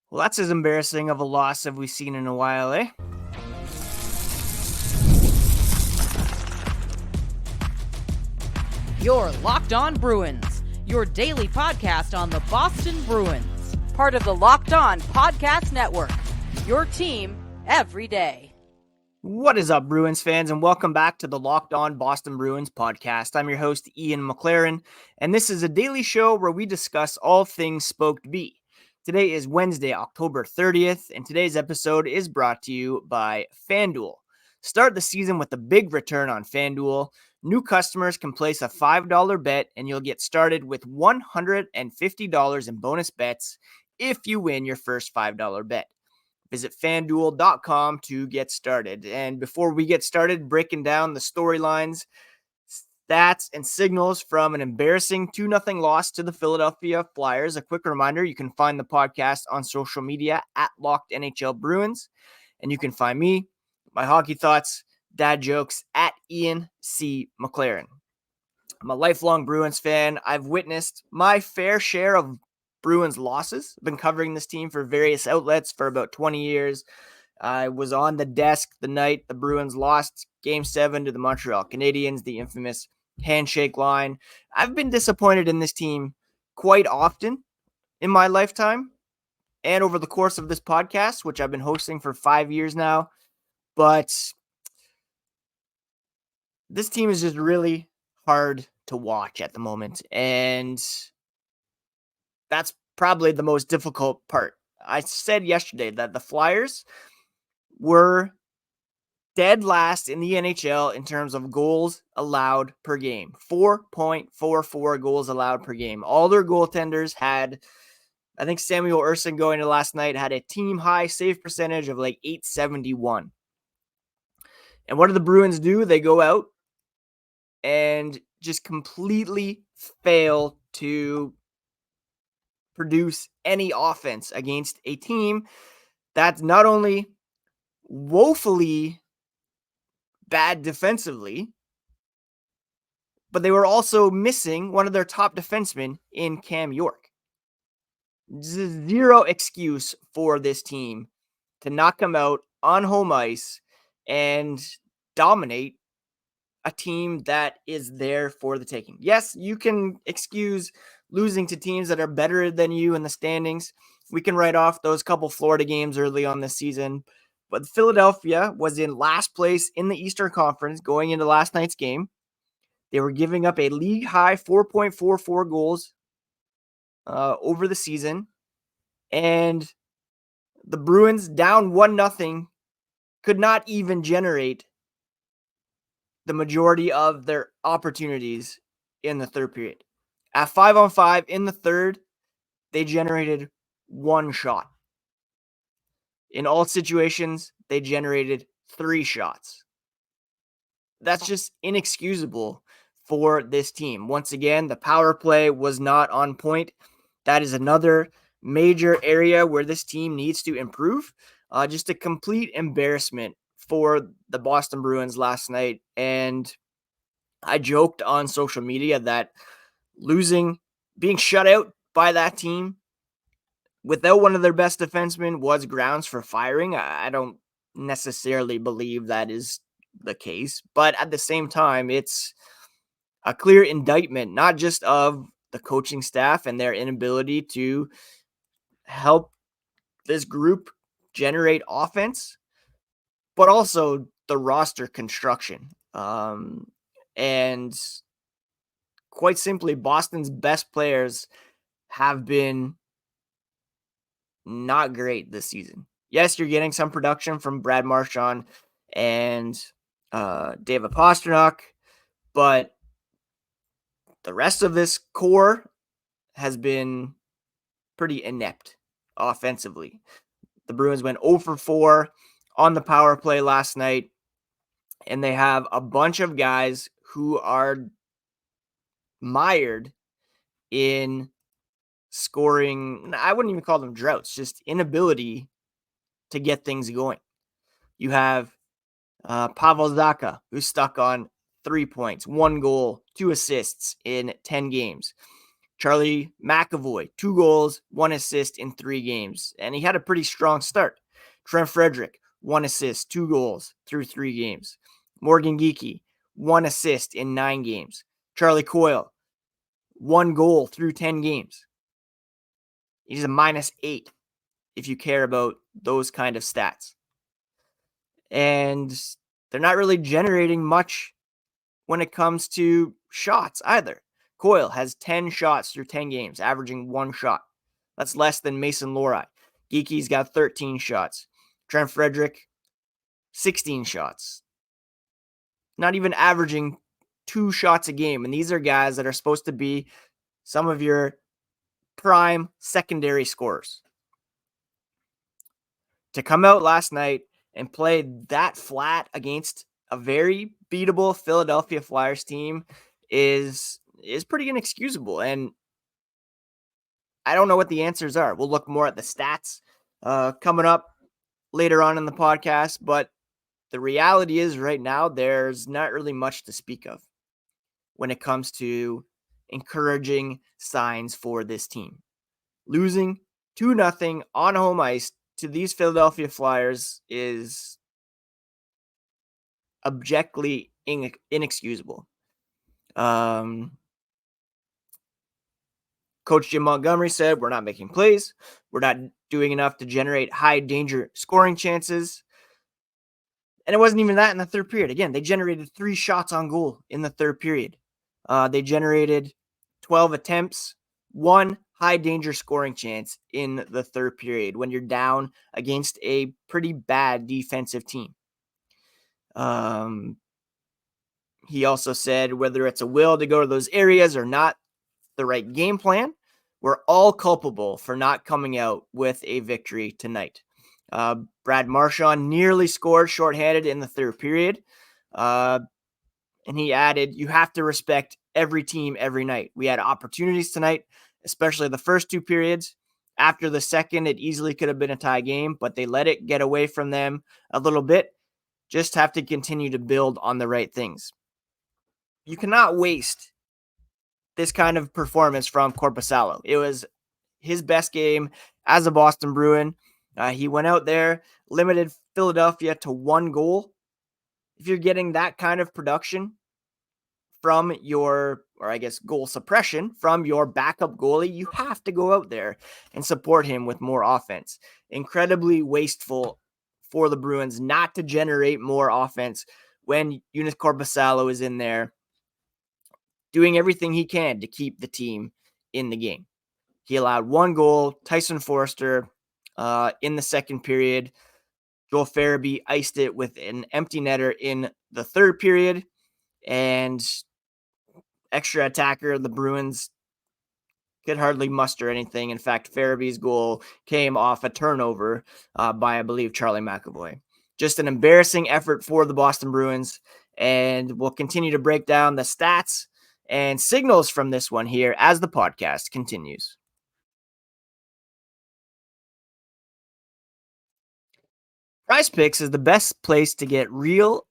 Well, that's as embarrassing of a loss as we've seen in a while, eh? You're Locked On Bruins, your daily podcast on the Boston Bruins. Part of the Locked On Podcast Network, your team every day. What is up, Bruins fans, and welcome back to the Locked On Boston Bruins podcast. I'm your host, Ian McLaren, and this is a daily show where we discuss all things Spoked B. Today is Wednesday, October 30th, and today's episode is brought to you by FanDuel. Start the season with a big return on FanDuel. New customers can place a $5 bet, and you'll get started with $150 in bonus bets if you win your first $5 bet. Visit FanDuel.com to get started. And before we get started breaking down the storylines, stats, and signals from an embarrassing 2-0 loss to the Philadelphia Flyers, a quick reminder, you can find the podcast on social media at Locked NHL Bruins. And you can find me, my hockey thoughts, dad jokes at Ian C. McLaren. I'm a lifelong Bruins fan. I've witnessed my fair share of Bruins losses. I've been covering this team for various outlets for about 20 years. I was on the desk the night the Bruins lost Game 7 to the Montreal Canadiens, the infamous handshake line. I've been disappointed in this team quite often in my lifetime and over the course of this podcast, which I've been hosting for 5 years now. But this team is just really hard to watch at the moment, and that's probably the most difficult part. I said yesterday that the Flyers were dead last in the NHL in terms of goals allowed per game. 4.44 goals allowed per game. All their goaltenders had, I think Samuel Ersson going to last night had a team high save percentage of like .871. And what do the Bruins do? They go out and just completely fail to produce any offense against a team that's not only woefully bad defensively, but they were also missing one of their top defensemen in Cam York. Zero excuse for this team to not come out on home ice and dominate a team that is there for the taking. Yes, you can excuse losing to teams that are better than you in the standings. We can write off those couple Florida games early on this season. But Philadelphia was in last place in the Eastern Conference going into last night's game. They were giving up a league-high 4.44 goals over the season. And the Bruins, down 1-0, could not even generate the majority of their opportunities in the third period. At 5-on-5 in the third, they generated one shot. In all situations, they generated 3 shots. That's just inexcusable for this team. Once again, the power play was not on point. That is another major area where this team needs to improve. Just a complete embarrassment for the Boston Bruins last night. And I joked on social media that being shut out by that team without one of their best defensemen was grounds for firing. I don't necessarily believe that is the case, but at the same time, it's a clear indictment, not just of the coaching staff and their inability to help this group generate offense, but also the roster construction. And quite simply, Boston's best players have been not great this season. Yes, you're getting some production from Brad Marchand and David Pastrnak, but the rest of this core has been pretty inept offensively. The Bruins went 0 for 4 on the power play last night, and they have a bunch of guys who are mired in scoring. I wouldn't even call them droughts, just inability to get things going. You have Pavel Zacha, who's stuck on 3 points, 1 goal, 2 assists in 10 games. Charlie McAvoy, 2 goals, 1 assist in 3 games. And he had a pretty strong start. Trent Frederic, 1 assist, 2 goals through 3 games. Morgan Geekie, 1 assist in 9 games. Charlie Coyle, 1 goal through 10 games. He's a -8 if you care about those kind of stats. And they're not really generating much when it comes to shots either. Coyle has 10 shots through 10 games, averaging 1 shot. That's less than Mason Lohrei. Geekie's got 13 shots. Trent Frederic, 16 shots. Not even averaging 2 shots a game. And these are guys that are supposed to be some of your prime secondary scorers. To come out last night and play that flat against a very beatable Philadelphia Flyers team is pretty inexcusable. And I don't know what the answers are. We'll look more at the stats coming up later on in the podcast. But the reality is right now, there's not really much to speak of when it comes to encouraging signs for this team. Losing 2-0 on home ice to these Philadelphia Flyers is objectively inexcusable. Coach Jim Montgomery said, we're not making plays. We're not doing enough to generate high danger scoring chances. And it wasn't even that in the third period. Again, they generated 3 shots on goal in the third period. They generated 12 attempts, 1 high danger scoring chance in the third period when you're down against a pretty bad defensive team. He also said whether it's a will to go to those areas or not the right game plan, we're all culpable for not coming out with a victory tonight. Brad Marchand nearly scored shorthanded in the third period. And he added, you have to respect every team every night. We had opportunities tonight, especially the first 2 periods. After the second, it easily could have been a tie game, but they let it get away from them a little bit. Just have to continue to build on the right things. You cannot waste this kind of performance from Korpisalo. It was his best game as a Boston Bruin. He went out there, limited Philadelphia to 1 goal. If you're getting that kind of production from your, or I guess goal suppression from your backup goalie, you have to go out there and support him with more offense. Incredibly wasteful for the Bruins not to generate more offense when Joonas Korpisalo is in there doing everything he can to keep the team in the game. He allowed 1 goal. Tyson Foerster in the second period. Joel Farabee iced it with an empty netter in the third period. And extra attacker, the Bruins could hardly muster anything. In fact, Farabee's goal came off a turnover by, I believe, Charlie McAvoy. Just an embarrassing effort for the Boston Bruins. And we'll continue to break down the stats and signals from this one here as the podcast continues. PrizePicks is the best place to get real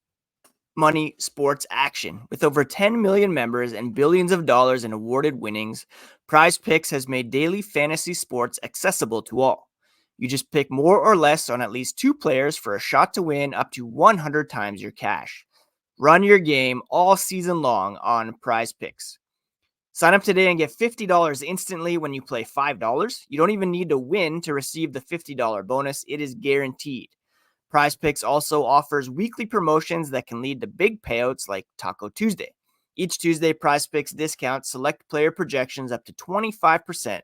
money sports action. With over 10 million members and billions of dollars in awarded winnings, PrizePicks has made daily fantasy sports accessible to all. You just pick more or less on at least 2 players for a shot to win up to 100 times your cash. Run your game all season long on PrizePicks. Sign up today and get $50 instantly when you play $5. You don't even need to win to receive the $50 bonus. It is guaranteed. PrizePicks also offers weekly promotions that can lead to big payouts like Taco Tuesday. Each Tuesday, PrizePicks discounts select player projections up to 25%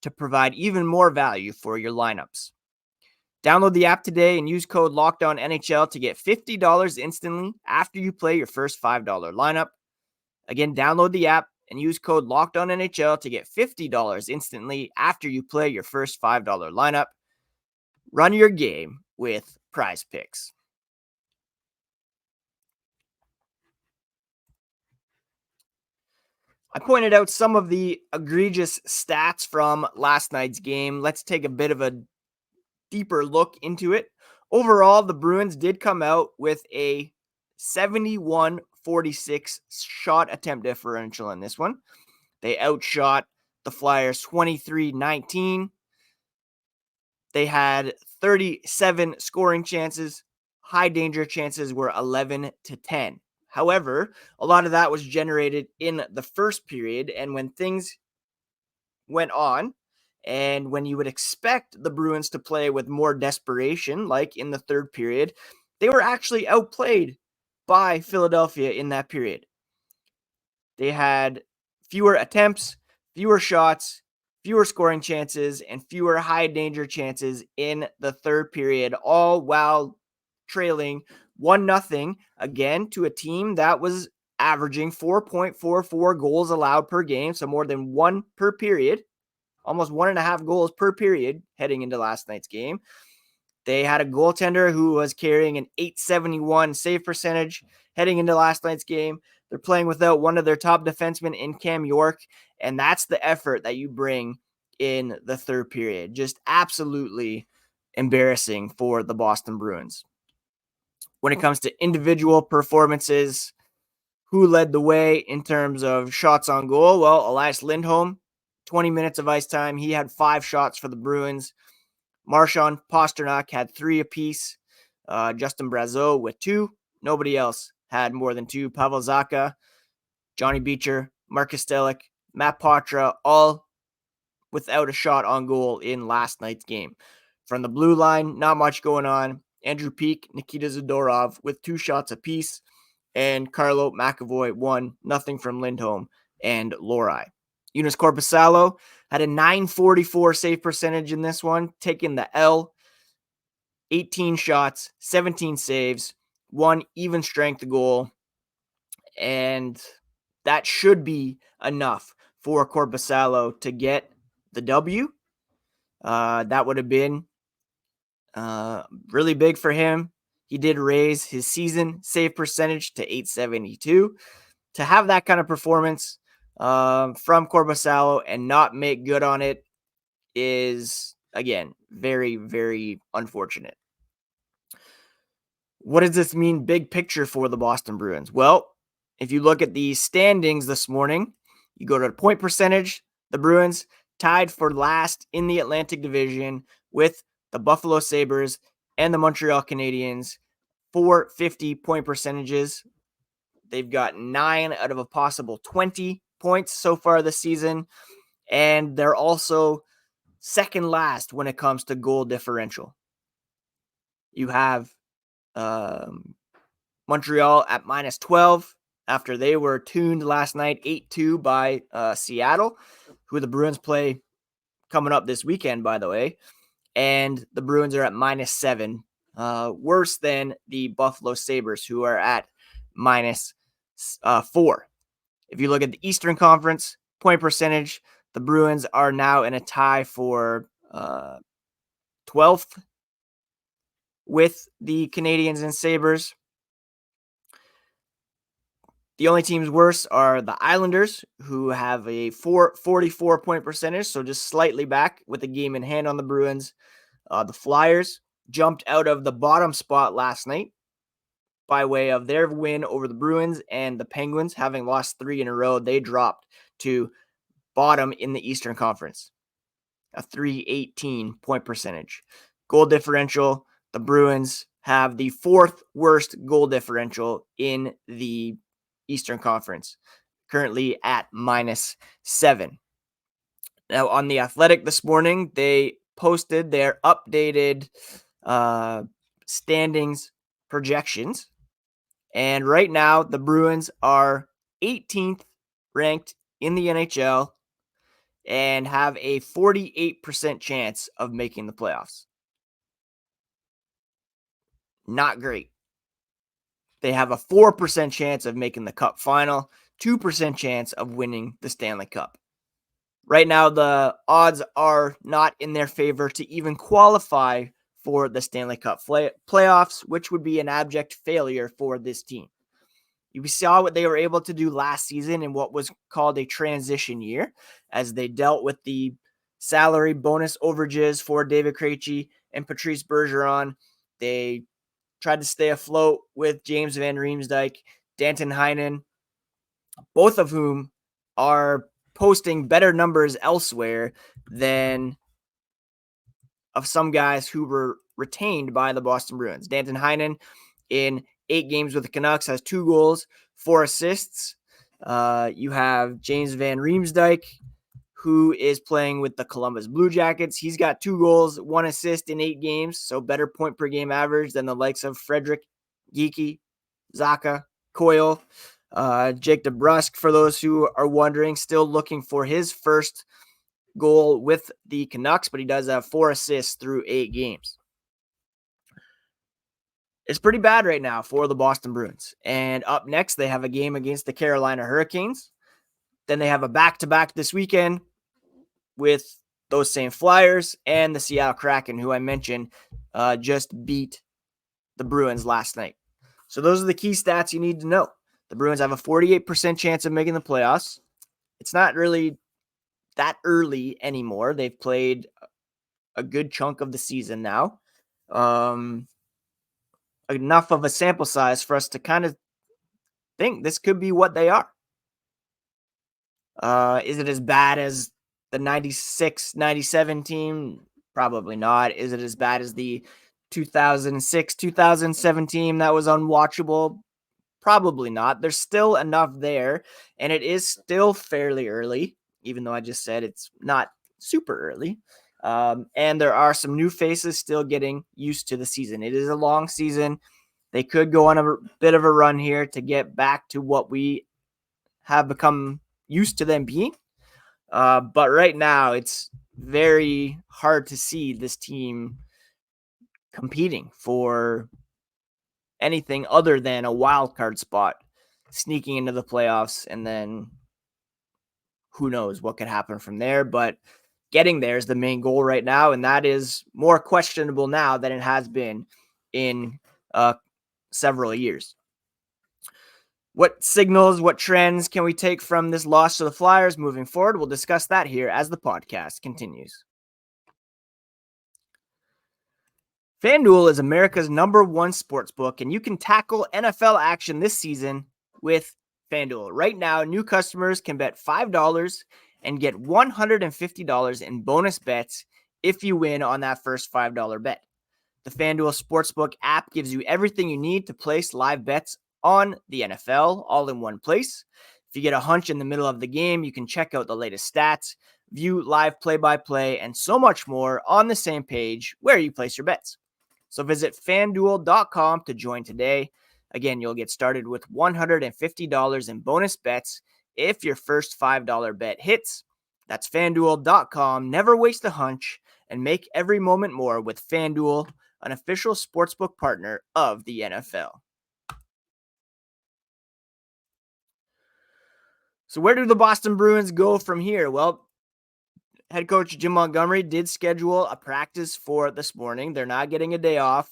to provide even more value for your lineups. Download the app today and use code LOCKEDONNHL to get $50 instantly after you play your first $5 lineup. Again, download the app and use code LOCKEDONNHL to get $50 instantly after you play your first $5 lineup. Run your game with PrizePicks. I pointed out some of the egregious stats from last night's game. Let's take a bit of a deeper look into it. Overall, the Bruins did come out with a 71-46 shot attempt differential in this one. They outshot the Flyers 23-19. They had 37 scoring chances. High danger chances were 11-10. However, a lot of that was generated in the first period, and when things went on, and when you would expect the Bruins to play with more desperation, like in the third period, they were actually outplayed by Philadelphia in that period. They had fewer attempts, fewer shots, fewer scoring chances, and fewer high danger chances in the third period, all while trailing 1-0 again to a team that was averaging 4.44 goals allowed per game, so more than one per period, almost 1.5 goals per period heading into last night's game. They had a goaltender who was carrying an .871 save percentage heading into last night's game. They're playing without one of their top defensemen in Cam York, and that's the effort that you bring in the third period. Just absolutely embarrassing for the Boston Bruins. When it comes to individual performances, who led the way in terms of shots on goal? Well, Elias Lindholm, 20 minutes of ice time. He had 5 shots for the Bruins. Marchand, Pasternak had 3 apiece. Justin Brazeau with 2. Nobody else had more than 2. Pavel Zacha, Johnny Beecher, Marcus Stelic, Matt Poitras, all without a shot on goal in last night's game. From the blue line, not much going on. Andrew Peeke, Nikita Zadorov with 2 shots apiece. And Carlo McAvoy, 1, nothing from Lindholm and Lohrei. Joonas Korpisalo had a .944 save percentage in this one, taking the L. 18 shots, 17 saves, 1 even strength goal. And that should be enough for Korpisalo to get the W. That would have been really big for him. He did raise his season save percentage to .872. To have that kind of performance from Korpisalo and not make good on it is, again, very, very unfortunate. What does this mean big picture for the Boston Bruins? Well, if you look at the standings this morning, you go to the point percentage, the Bruins tied for last in the Atlantic Division with the Buffalo Sabres and the Montreal Canadiens, 450 point percentages. They've got 9 out of a possible 20 points so far this season, and they're also second last when it comes to goal differential. You have Montreal at -12 after they were tuned last night 8-2 by Seattle, who the Bruins play coming up this weekend, by the way. And the Bruins are at -7, worse than the Buffalo Sabres, who are at -4. If you look at the Eastern Conference point percentage, the Bruins are now in a tie for 12th with the Canadiens and Sabres. The only teams worse are the Islanders, who have a 444 point percentage, so just slightly back with a game in hand on the Bruins. The Flyers jumped out of the bottom spot last night by way of their win over the Bruins, and the Penguins, having lost 3 in a row, they dropped to bottom in the Eastern Conference, a 318 point percentage. Goal differential, the Bruins have the 4th worst goal differential in the Eastern Conference, currently at -7. Now, on The Athletic this morning, they posted their updated standings projections. And right now, the Bruins are 18th ranked in the NHL and have a 48% chance of making the playoffs. Not great. They have a 4% chance of making the Cup final, 2% chance of winning the Stanley Cup. Right now, the odds are not in their favor to even qualify for the Stanley Cup playoffs, which would be an abject failure for this team. You saw what they were able to do last season in what was called a transition year, as they dealt with the salary bonus overages for David Krejci and Patrice Bergeron. They tried to stay afloat with James Van Riemsdyk, Danton Heinen, both of whom are posting better numbers elsewhere than of some guys who were retained by the Boston Bruins. Danton Heinen in 8 games with the Canucks has 2 goals, 4 assists. You have James Van Riemsdyk, who is playing with the Columbus Blue Jackets. He's got 2 goals, 1 assist in 8 games, so better point per game average than the likes of Frederic, Geekie, Zacha, Coyle. Jake DeBrusk, for those who are wondering, still looking for his first goal with the Canucks, but he does have 4 assists through 8 games. It's pretty bad right now for the Boston Bruins. And up next, they have a game against the Carolina Hurricanes. Then they have a back-to-back this weekend with those same Flyers and the Seattle Kraken, who I mentioned just beat the Bruins last night. So those are the key stats you need to know. The Bruins have a 48% chance of making the playoffs. It's not really that early anymore. They've played a good chunk of the season now. Enough of a sample size for us to kind of think this could be what they are. Is it as bad as the 96-97 team? Probably not. Is it as bad as the 2006-2007 team that was unwatchable? Probably not. There's still enough there, and it is still fairly early, even though I just said it's not super early. And there are some new faces still getting used to the season. It is a long season. They could go on a bit of a run here to get back to what we have become used to them being. But right now, it's very hard to see this team competing for anything other than a wild card spot, sneaking into the playoffs, and then who knows what could happen from there. But getting there is the main goal right now, and that is more questionable now than it has been in several years. What signals, what trends can we take from this loss to the Flyers moving forward? We'll discuss that here as the podcast continues. FanDuel is America's #1 sportsbook, and you can tackle NFL action this season with FanDuel. Right now, new customers can bet $5 and get $150 in bonus bets if you win on that first $5 bet. The FanDuel Sportsbook app gives you everything you need to place live bets on the NFL all in one place. If you get a hunch in the middle of the game, you can check out the latest stats, view live play-by-play, and so much more on the same page where you place your bets. So visit FanDuel.com to join today. Again, you'll get started with $150 in bonus bets if your first $5 bet hits. That's FanDuel.com. Never waste a hunch and make every moment more with FanDuel, an official sportsbook partner of the NFL. So where do the Boston Bruins go from here? Well, head coach Jim Montgomery did schedule a practice for this morning. They're not getting a day off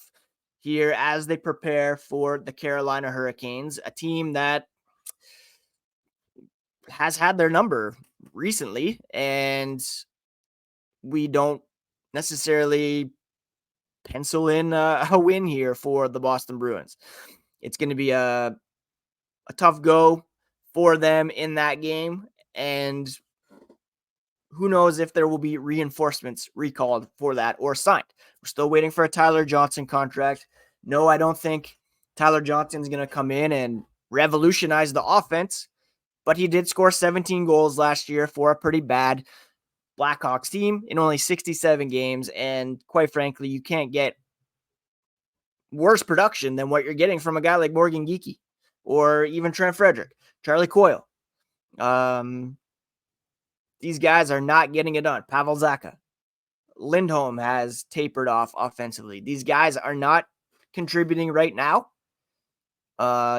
here as they prepare for the Carolina Hurricanes, a team that has had their number recently, and we don't necessarily pencil in a win here for the Boston Bruins. It's going to be a tough go for them in that game, and who knows if there will be reinforcements recalled for that or signed. We're still waiting for a Tyler Johnson contract. No, I don't think Tyler Johnson's going to come in and revolutionize the offense, but he did score 17 goals last year for a pretty bad Blackhawks team in only 67 games, and quite frankly, you can't get worse production than what you're getting from a guy like Morgan Geekie or even Trent Frederic, Charlie Coyle. These guys are not getting it done. Pavel Zacha. Lindholm has tapered off offensively. These guys are not contributing right now.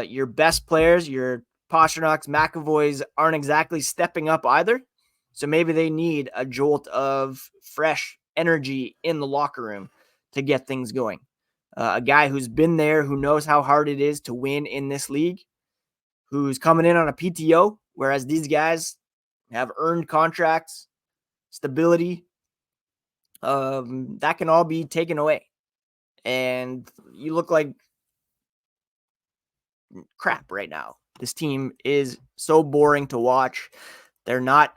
Your best players, your Pasternaks, McAvoys, aren't exactly stepping up either. So maybe they need a jolt of fresh energy in the locker room to get things going. A guy who's been there, who knows how hard it is to win in this league, who's coming in on a PTO, whereas these guys have earned contracts, stability. That can all be taken away. And you look like crap right now. This team is so boring to watch. They're not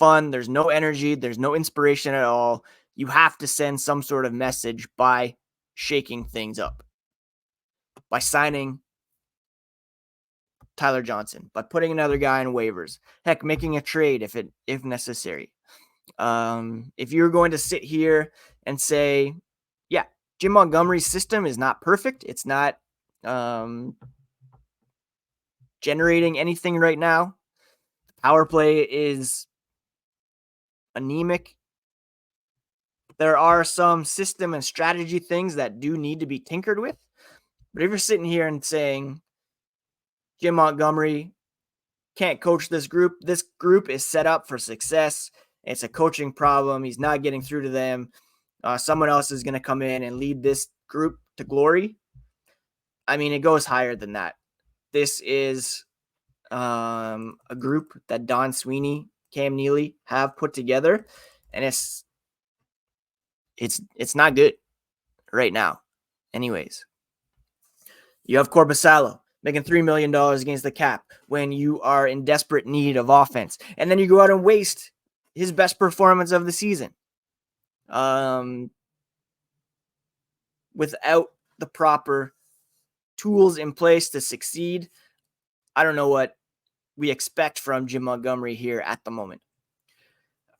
fun. There's no energy. There's no inspiration at all. You have to send some sort of message by shaking things up, by signing Tyler Johnson, by putting another guy in waivers. Heck, making a trade if necessary. If you're going to sit here and say, yeah, Jim Montgomery's system is not perfect. It's not generating anything right now. The power play is anemic. There are some system and strategy things that do need to be tinkered with. But if you're sitting here and saying Jim Montgomery can't coach this group is set up for success. It's a coaching problem. He's not getting through to them. Someone else is going to come in and lead this group to glory. I mean, it goes higher than that. This is a group that Don Sweeney, Cam Neely have put together, and it's not good right now. Anyways, you have Korpisalo making $3 million against the cap when you are in desperate need of offense, and then you go out and waste his best performance of the season without the proper tools in place to succeed. I don't know what we expect from Jim Montgomery here at the moment.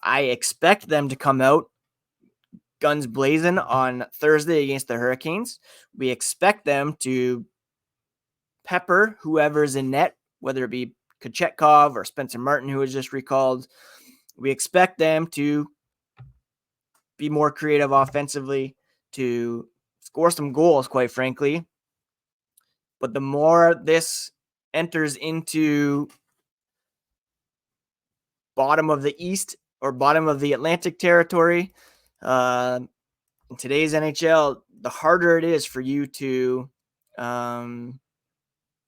I expect them to come out guns blazing on Thursday against the Hurricanes. We expect them to pepper whoever's in net, whether it be Kochetkov or Spencer Martin, who was just recalled. We expect them to be more creative offensively, to score some goals, quite frankly. But the more this enters into bottom of the East or bottom of the Atlantic territory, in today's NHL, the harder it is for you to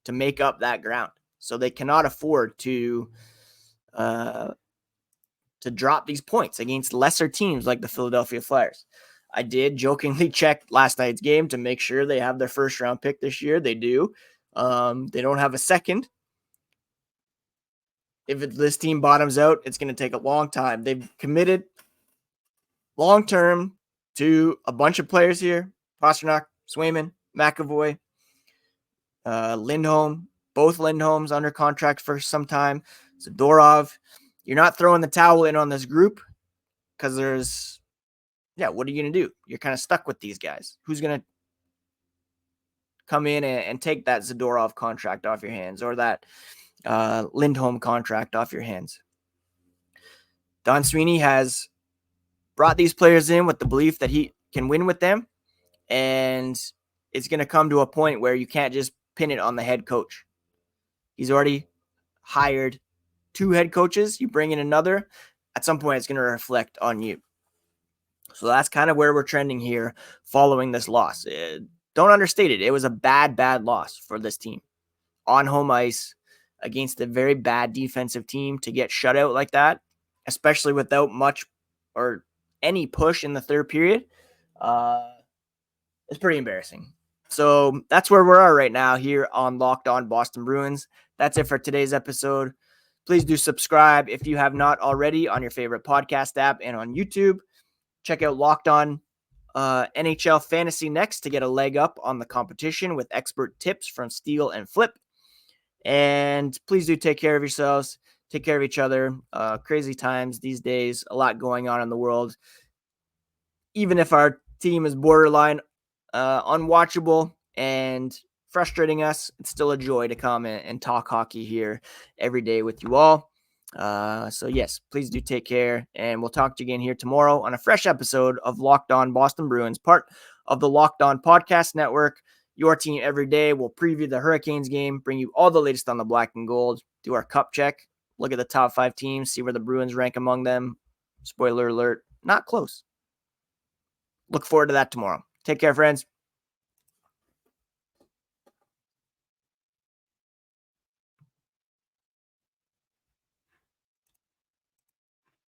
make up that ground. So they cannot afford to drop these points against lesser teams like the Philadelphia Flyers. I did jokingly check last night's game to make sure they have their first round pick this year. They do. They don't have a second. If this team bottoms out, it's going to take a long time. They've committed long-term to a bunch of players here. Pastrnak, Swayman, McAvoy, Lindholm. Both Lindholms under contract for some time. Zadorov. You're not throwing the towel in on this group because what are you going to do? You're kind of stuck with these guys. Who's going to come in and take that Zadorov contract off your hands or that Lindholm contract off your hands? Don Sweeney has brought these players in with the belief that he can win with them, and it's going to come to a point where you can't just pin it on the head coach. He's already hired 2 head coaches. You bring in another, at some point it's going to reflect on you. So that's kind of where we're trending here following this loss. Don't understate it. It was a bad loss for this team on home ice against a very bad defensive team. To get shut out like that, especially without much or any push in the third period, it's pretty embarrassing. So that's where we are right now here on Locked On Boston Bruins. That's it for today's episode. Please do subscribe if you have not already on your favorite podcast app and on YouTube. Check out Locked On NHL Fantasy next to get a leg up on the competition with expert tips from Steele and Flip. And please do take care of yourselves. Take care of each other. Crazy times these days. A lot going on in the world. Even if our team is borderline unwatchable and frustrating us, it's still a joy to come and talk hockey here every day with you all. So yes, please do take care, and we'll talk to you again here tomorrow on a fresh episode of Locked On Boston Bruins, part of the Locked On Podcast Network. Your team every day. We'll preview the Hurricanes game, bring you all the latest on the black and gold, do our cup check, look at the top 5 teams, see where the Bruins rank among them. Spoiler alert, not close. Look forward to that tomorrow. Take care, friends.